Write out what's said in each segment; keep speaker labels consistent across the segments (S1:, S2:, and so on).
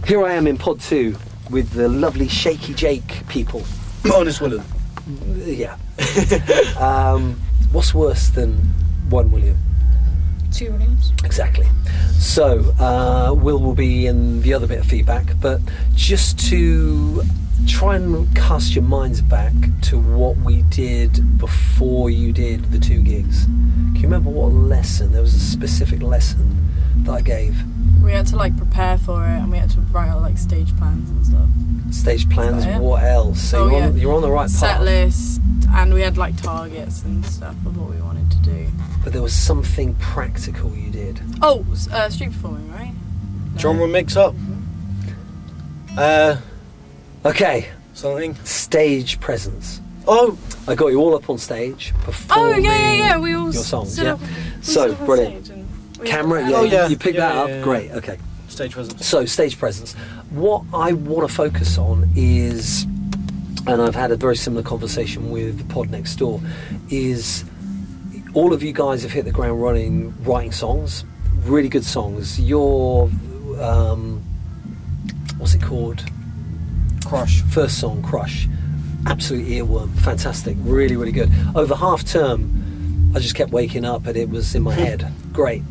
S1: Here I am in pod 2 with the lovely Shaky Jake people.
S2: Honest William.
S1: Yeah. What's worse than one William?
S3: 2 Williams.
S1: Exactly. So, will be in the other bit of feedback, but just to try and cast your minds back to what we did before you did the 2 gigs. Can you remember what lesson? There was a specific lesson that I gave.
S3: We had to prepare for it, and we had to write out stage plans and stuff.
S1: Stage plans, what else? So you're on the right path.
S3: Set list, and we had targets and stuff of what we wanted to do.
S1: But there was something practical you did.
S3: Oh, street performing, right? No.
S2: Genre mix up.
S1: Okay.
S2: Something.
S1: Stage presence.
S2: Oh,
S1: I got you all up on stage performing.
S3: Oh yeah. We all
S1: your songs.
S3: stood
S1: Yeah.
S3: up,
S1: So brilliant.
S3: Camera.
S1: You picked that up. Great. Okay.
S2: Stage presence.
S1: So stage presence. What I want to focus on is, and I've had a very similar conversation with the pod next door, is all of you guys have hit the ground running writing songs, really good songs. Your what's it called?
S2: Crush.
S1: First song, Crush. Absolute earworm. Fantastic. Really, really good. Over half term, I just kept waking up and it was in my head. Great.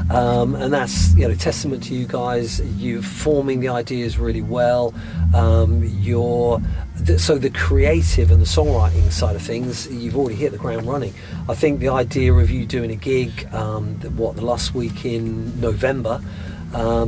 S1: And that's testament to you guys. You're forming the ideas really well. So the creative and the songwriting side of things, you've already hit the ground running. I think the idea of you doing a gig, the last week in November,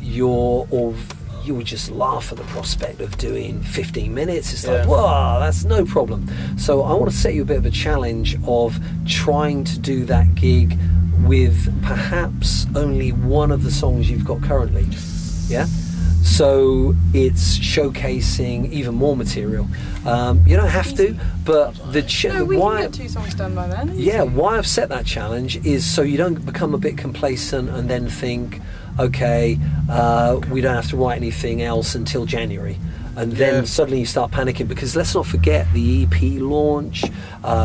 S1: you would just laugh at the prospect of doing 15 minutes. It's like, whoa, that's no problem. So I want to set you a bit of a challenge of trying to do that gig with perhaps only one of the songs you've got currently. Yeah? So it's showcasing even more material. You don't have to, but
S3: we can get 2 songs done by then.
S1: Yeah, why I've set that challenge is so you don't become a bit complacent and then think, okay, we don't have to write anything else until January. And then suddenly you start panicking, because let's not forget the EP launch,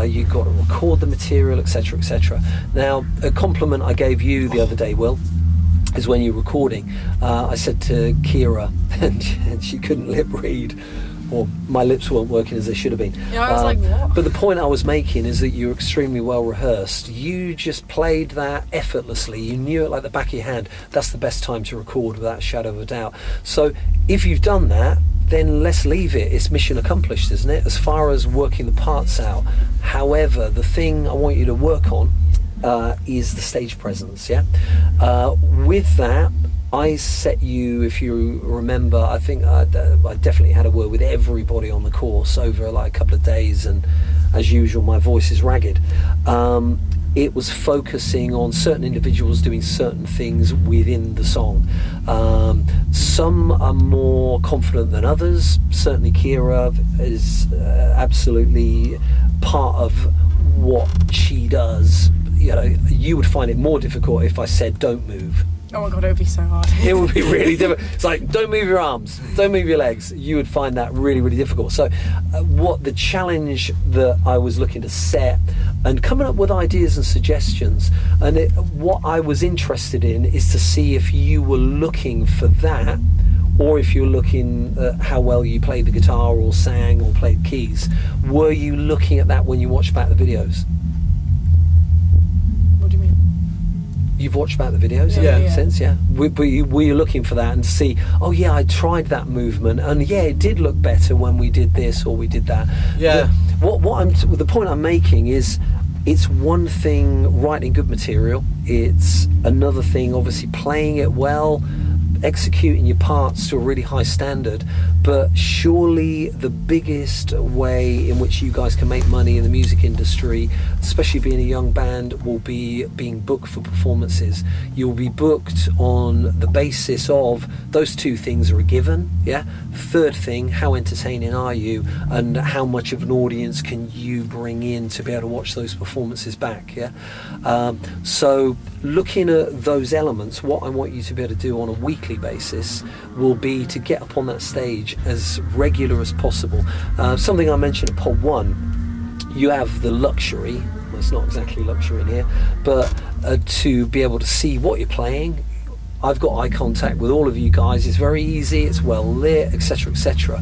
S1: you've got to record the material, etc, etc. Now, a compliment I gave you the other day, Will, is when you're recording, I said to Kira, and she couldn't lip read, or my lips weren't working as they should have been.
S3: Yeah, I was like, what?
S1: But the point I was making is that you're extremely well rehearsed. You just played that effortlessly. You knew it like the back of your hand. That's the best time to record, without a shadow of a doubt. So if you've done that, then let's leave it. It's mission accomplished, isn't it? As far as working the parts out. However, the thing I want you to work on is the stage presence, yeah? With that, I set you, if you remember, I think I definitely had a word with everybody on the course over a couple of days, and as usual my voice is ragged. It was focusing on certain individuals doing certain things within the song. Some are more confident than others. Certainly Kira is absolutely part of what she does. You would find it more difficult if I said don't move.
S3: Oh my god, it would be so hard.
S1: It would be really difficult. It's like, don't move your arms, don't move your legs. You would find that really, really difficult. So what the challenge that I was looking to set, and coming up with ideas and suggestions, and what I was interested in is to see if you were looking for that, or if you're looking at how well you played the guitar or sang or played keys. Were you looking at that when you watched back the videos? You've watched back the videos in that sense, yeah? Were you looking for that and see, oh yeah, I tried that movement, and yeah, it did look better when we did this or we did that.
S2: Yeah.
S1: The point I'm making is, it's one thing writing good material, it's another thing obviously playing it well, executing your parts to a really high standard. But surely the biggest way in which you guys can make money in the music industry, especially being a young band, will be being booked for performances. You'll be booked on the basis of those 2 things are a given, yeah? Third thing, how entertaining are you, and how much of an audience can you bring in to be able to watch those performances back, yeah? So looking at those elements, what I want you to be able to do on a weekly basis will be to get up on that stage as regular as possible. Something I mentioned at pod 1, you have the luxury, well, it's not exactly luxury in here, but to be able to see what you're playing I've got eye contact with all of you guys. It's very easy, it's well lit, etc., etc.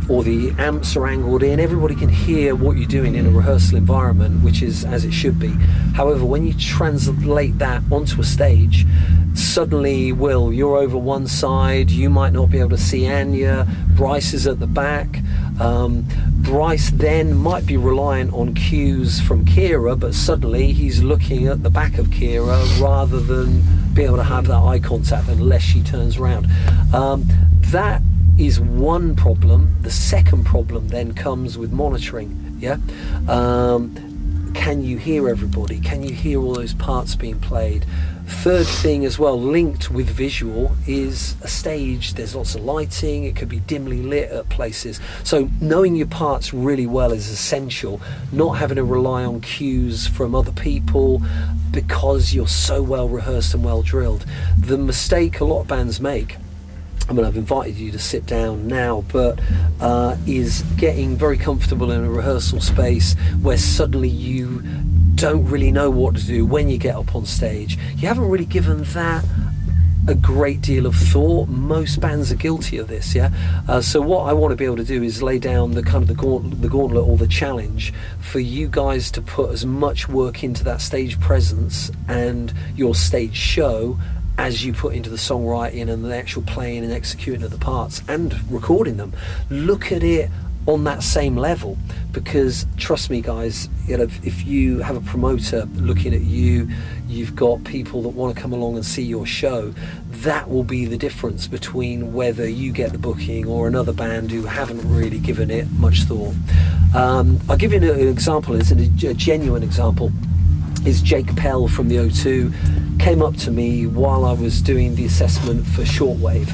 S1: Or the amps are angled in. Everybody can hear what you're doing in a rehearsal environment, which is as it should be. However, when you translate that onto a stage, suddenly, Will, you're over one side, you might not be able to see Anya, Bryce is at the back. Bryce then might be reliant on cues from Kira, but suddenly he's looking at the back of Kira rather than be able to have that eye contact unless she turns around. That is one problem. The second problem then comes with monitoring. Yeah, can you hear everybody? Can you hear all those parts being played? Third thing as well, linked with visual, is a stage. There's lots of lighting, it could be dimly lit at places. So knowing your parts really well is essential. Not having to rely on cues from other people because you're so well rehearsed and well drilled. The mistake a lot of bands make, I mean, I've invited you to sit down now, but is getting very comfortable in a rehearsal space where suddenly you don't really know what to do when you get up on stage. You haven't really given that a great deal of thought. Most bands are guilty of this, yeah. So what I want to be able to do is lay down the kind of the gauntlet or the challenge for you guys to put as much work into that stage presence and your stage show as you put into the songwriting and the actual playing and executing of the parts and recording them. Look at it on that same level, because trust me guys, you know, if you have a promoter looking at you, you've got people that want to come along and see your show, that will be the difference between whether you get the booking or another band who haven't really given it much thought. I'll give you an example. It's a genuine example. Is Jake Pell from the O2 came up to me while I was doing the assessment for Shortwave.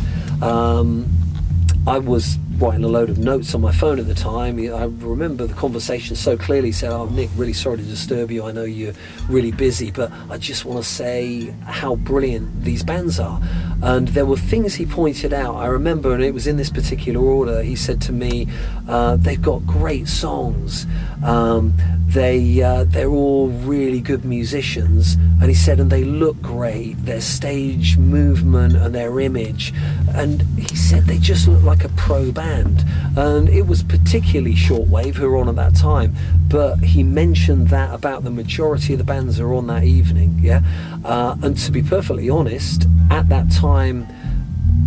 S1: I was writing a load of notes on my phone at the time. I remember the conversation so clearly. He said, "Oh, Nick, really sorry to disturb you. I know you're really busy, but I just want to say how brilliant these bands are." And there were things he pointed out. I remember, and it was in this particular order. He said to me, "They've got great songs. They're all really good musicians," and he said, "and they look great. Their stage movement and their image," and he said they just look like a pro band. And it was particularly Shortwave who were on at that time, but he mentioned that about the majority of the bands that are on that evening. Yeah, and to be perfectly honest, at that time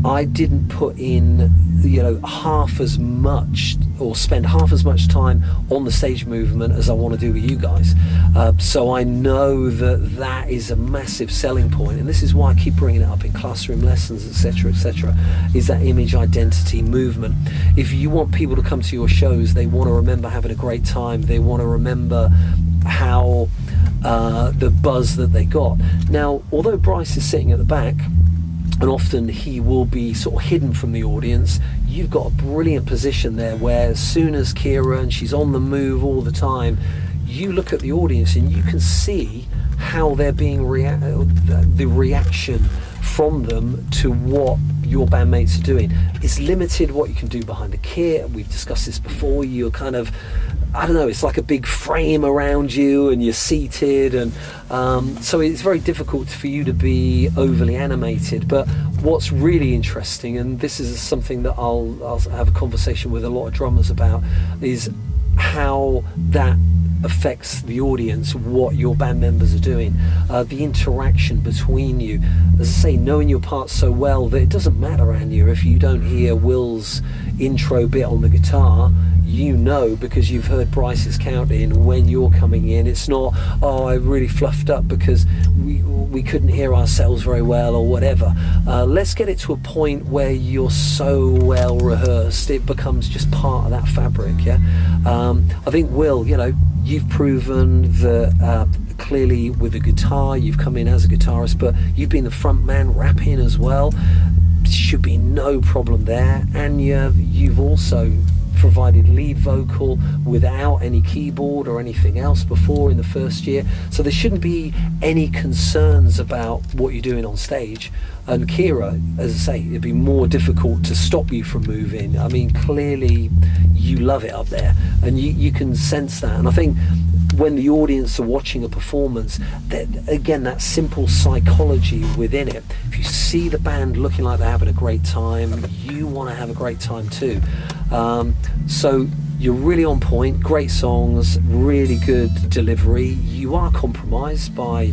S1: I didn't put in, you know, half as much or spend half as much time on the stage movement as I want to do with you guys. So I know that that is a massive selling point, and this is why I keep bringing it up in classroom lessons, etc., etc., is that image, identity, movement. If you want people to come to your shows, they want to remember having a great time, they want to remember how the buzz that they got. Now, although Bryce is sitting at the back, and often he will be sort of hidden from the audience, you've got a brilliant position there where as soon as Kira, and she's on the move all the time, you look at the audience and you can see how they're being the reaction from them to what your bandmates are doing. It's limited what you can do behind the kit. We've discussed this before. You're kind of, I don't know, it's like a big frame around you and you're seated, and so it's very difficult for you to be overly animated. But what's really interesting, and this is something that I'll have a conversation with a lot of drummers about, is how that affects the audience, what your band members are doing, the interaction between you. As I say, knowing your parts so well that it doesn't matter, Anya, if you don't hear Will's intro bit on the guitar, you know, because you've heard Bryce's count in when you're coming in. It's not, "Oh, I really fluffed up because we couldn't hear ourselves very well," or whatever. Let's get it to a point where you're so well rehearsed it becomes just part of that fabric. Yeah, I think, Will, you know, you've proven that clearly with the guitar, you've come in as a guitarist, but you've been the front man rapping as well. Should be no problem there. Anya, you've also provided lead vocal without any keyboard or anything else before in the first year, so there shouldn't be any concerns about what you're doing on stage. And Kira, as I say, it'd be more difficult to stop you from moving. I mean, clearly you love it up there and you can sense that. And I think when the audience are watching a performance, again, that simple psychology within it. If you see the band looking like they're having a great time, you want to have a great time too. So you're really on point, great songs, really good delivery. You are compromised by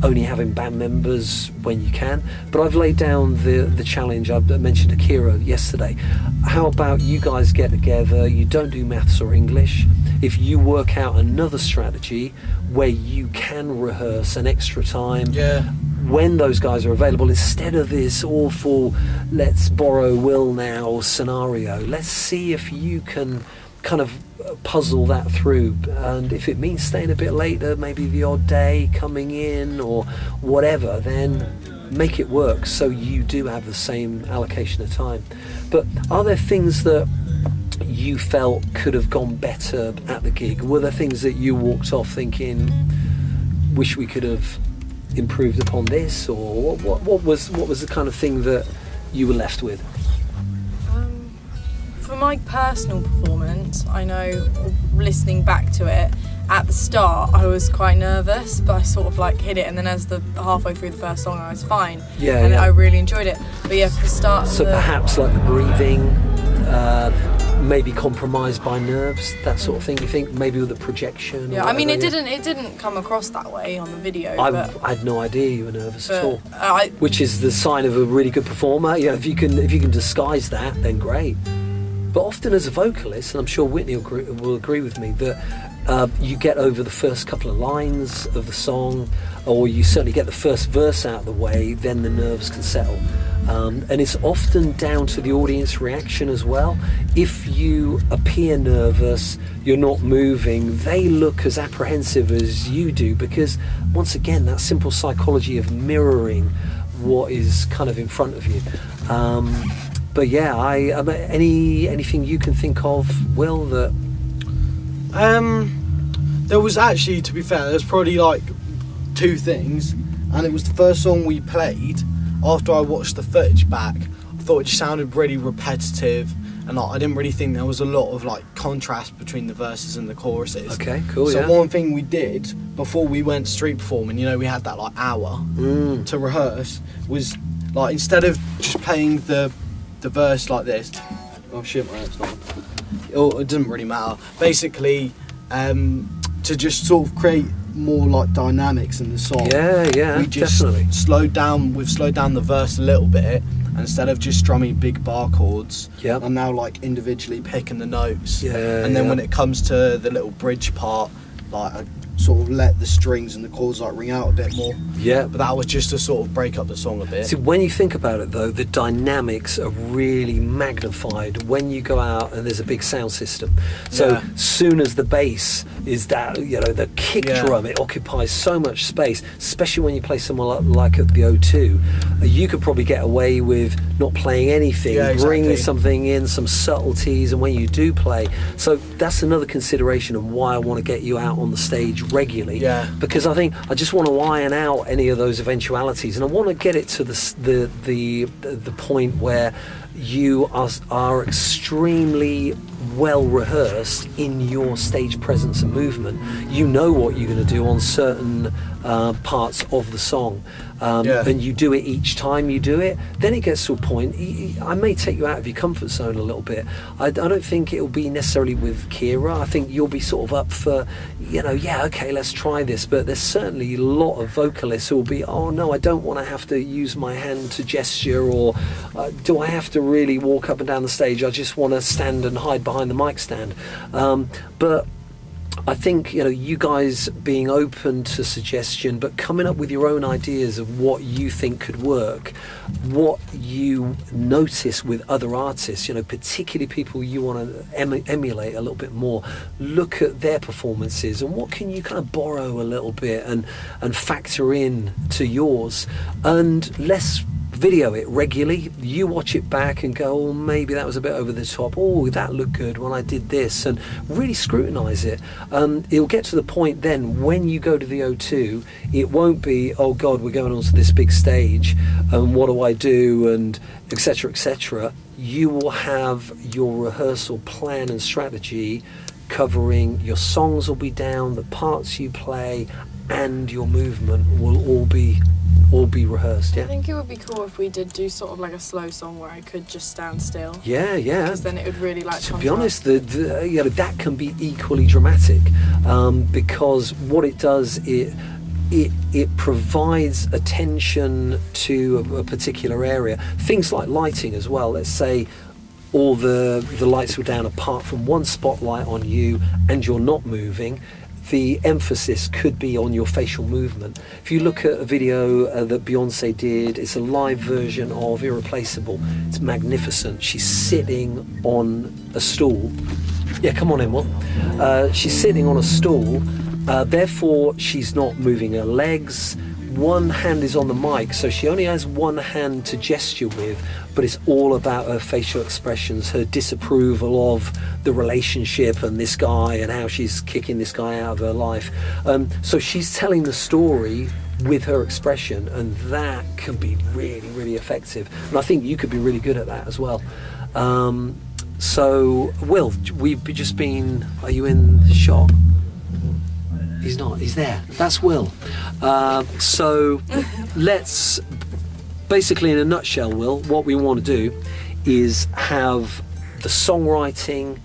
S1: only having band members when you can, but I've laid down the challenge. I mentioned Akira yesterday. How about you guys get together, you don't do maths or English, if you work out another strategy where you can rehearse an extra time when those guys are available, instead of this awful let's borrow Will now scenario. Let's see if you can kind of puzzle that through, and if it means staying a bit later, maybe the odd day coming in or whatever, then make it work so you do have the same allocation of time. But are there things that you felt could have gone better at the gig? Were there things that you walked off thinking, wish we could have improved upon this, or what was the kind of thing that you were left with?
S3: For my personal performance, I know, listening back to it, at the start I was quite nervous, but I sort of like hit it, and then as the halfway through the first song I was fine, and I really enjoyed it. But yeah, for the start,
S1: so perhaps like the breathing, maybe compromised by nerves, that sort of thing. You think maybe with the projection?
S3: Yeah, I mean, it didn't come across that way on the video.
S1: I had no idea you were nervous at all, which is the sign of a really good performer. You know, if you can disguise that, then great. But often as a vocalist, and I'm sure Whitney will agree with me, that you get over the first couple of lines of the song, or you certainly get the first verse out of the way, then the nerves can settle. And it's often down to the audience reaction as well. If you appear nervous, you're not moving, they look as apprehensive as you do, because once again, that simple psychology of mirroring what is kind of in front of you. But yeah, anything you can think of, Will, that...
S2: There was actually, to be fair, there's probably like two things, and it was the first song we played. After I watched the footage back, I thought it just sounded really repetitive, and like, I didn't really think there was a lot of like contrast between the verses and the choruses.
S1: Okay, cool.
S2: So one thing we did before we went street performing, you know, we had that like hour to rehearse, was like, instead of just playing the verse like this, oh shit, my head's not. It doesn't really matter. Basically, to just sort of create more like dynamics in the song.
S1: Yeah,
S2: we just
S1: definitely
S2: slowed down the verse a little bit, and instead of just strumming big bar chords, I'm now like individually picking the notes. And then when it comes to the little bridge part, like I sort of let the strings and the chords like ring out a bit more. But that was just to sort of break up the song a bit.
S1: See, when you think about it though, the dynamics are really magnified when you go out and there's a big sound system. So soon as the bass is that, you know, the kick drum, it occupies so much space, especially when you play somewhere like at the O2. You could probably get away with not playing anything, bringing something in, some subtleties, and when you do play. So that's another consideration of why I want to get you out on the stage regularly, because I think I just want to iron out any of those eventualities, and I want to get it to the point where you are extremely well rehearsed in your stage presence and movement. You know what you're going to do on certain parts of the song, and you do it each time you do it. Then it gets to a point, I may take you out of your comfort zone a little bit. I don't think it'll be necessarily with Kira. I think you'll be sort of up for, you know, okay, let's try this. But there's certainly a lot of vocalists who will be, oh no, I don't want to have to use my hand to gesture, or do I have to really walk up and down the stage? I just want to stand and hide behind the mic stand. But I think, you know, you guys being open to suggestion, but coming up with your own ideas of what you think could work, what you notice with other artists, you know, particularly people you want to emulate a little bit more, look at their performances and what can you kind of borrow a little bit and factor in to yours, and less video it regularly. You watch it back and go, oh, maybe that was a bit over the top, oh, that looked good when I did this, and really scrutinize it. It'll get to the point then when you go to the O2, it won't be, oh god, we're going onto this big stage and what do I do, and etc., etc. You will have your rehearsal plan and strategy covering your songs will be down, the parts you play, and your movement will all be rehearsed. Yeah,
S3: I think it would be cool if we did do sort of like a slow song where I could just stand still.
S1: Yeah.
S3: Because then it would really like.
S1: To be honest, that can be equally dramatic, because what it does, it provides attention to a particular area. Things like lighting as well. Let's say all the lights were down apart from one spotlight on you, and you're not moving. The emphasis could be on your facial movement. If you look at a video that Beyonce did, it's a live version of Irreplaceable. It's magnificent. She's sitting on a stool. Yeah, come on in, Will. She's sitting on a stool, therefore she's not moving her legs. One hand is on the mic, so she only has one hand to gesture with, but it's all about her facial expressions, her disapproval of the relationship and this guy and how she's kicking this guy out of her life. So she's telling the story with her expression, and that can be really, really effective. And I think you could be really good at that as well. So, Will, we've just been... Are you in the shot? He's not. He's there. That's Will. So let's... Basically, in a nutshell, Will, what we want to do is have the songwriting,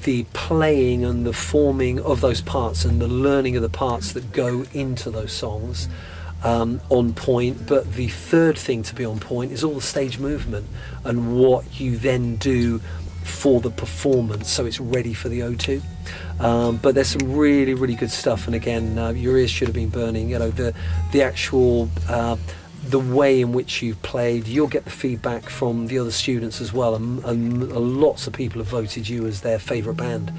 S1: the playing and the forming of those parts and the learning of the parts that go into those songs on point. But the third thing to be on point is all the stage movement and what you then do for the performance, so it's ready for the O2. But there's some really, really good stuff, and again, your ears should have been burning. You know, the actual the way in which you've played. You'll get the feedback from the other students as well, and lots of people have voted you as their favourite band.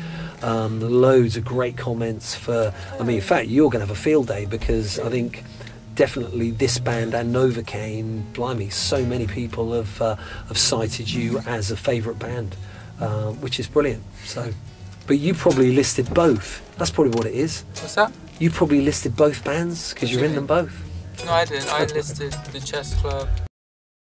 S1: Loads of great comments for. I mean, in fact, you're going to have a field day, because I think definitely this band and Novocaine, blimey, so many people have cited you as a favourite band, which is brilliant. So, but you probably listed both. That's probably what it is.
S4: What's that?
S1: You probably listed both bands because you're in them both.
S4: No, I didn't. I listed the Chess Club